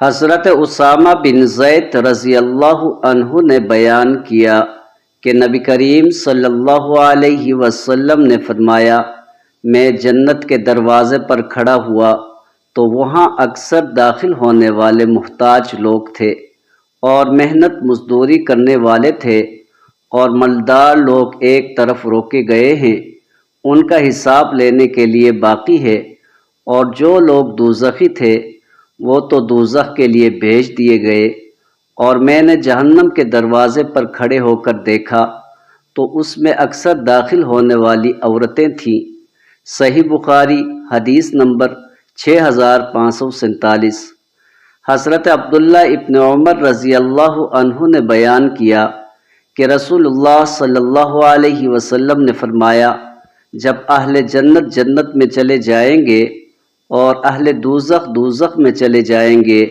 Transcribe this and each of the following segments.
حضرت اسامہ بن زید رضی اللہ عنہ نے بیان کیا کہ نبی کریم صلی اللہ علیہ وسلم نے فرمایا، میں جنت کے دروازے پر کھڑا ہوا تو وہاں اکثر داخل ہونے والے محتاج لوگ تھے اور محنت مزدوری کرنے والے تھے، اور مالدار لوگ ایک طرف روکے گئے ہیں، ان کا حساب لینے کے لیے باقی ہے، اور جو لوگ دوزخی تھے وہ تو دوزخ کے لیے بھیج دیے گئے۔ اور میں نے جہنم کے دروازے پر کھڑے ہو کر دیکھا تو اس میں اکثر داخل ہونے والی عورتیں تھیں۔ صحیح بخاری حدیث نمبر 6547۔ حضرت عبداللہ ابن عمر رضی اللہ عنہ نے بیان کیا کہ رسول اللہ صلی اللہ علیہ وسلم نے فرمایا، جب اہل جنت جنت میں چلے جائیں گے اور اہل دوزخ دوزخ میں چلے جائیں گے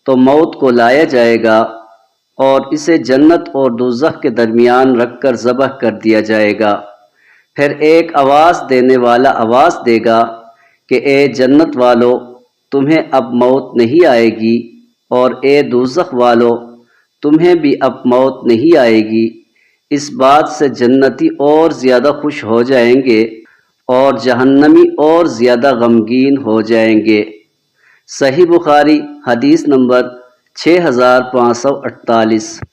تو موت کو لایا جائے گا اور اسے جنت اور دوزخ کے درمیان رکھ کر ذبح کر دیا جائے گا۔ پھر ایک آواز دینے والا آواز دے گا کہ اے جنت والو، تمہیں اب موت نہیں آئے گی، اور اے دوزخ والو، تمہیں بھی اب موت نہیں آئے گی۔ اس بات سے جنتی اور زیادہ خوش ہو جائیں گے اور جہنمی اور زیادہ غمگین ہو جائیں گے۔ صحیح بخاری حدیث نمبر 6548۔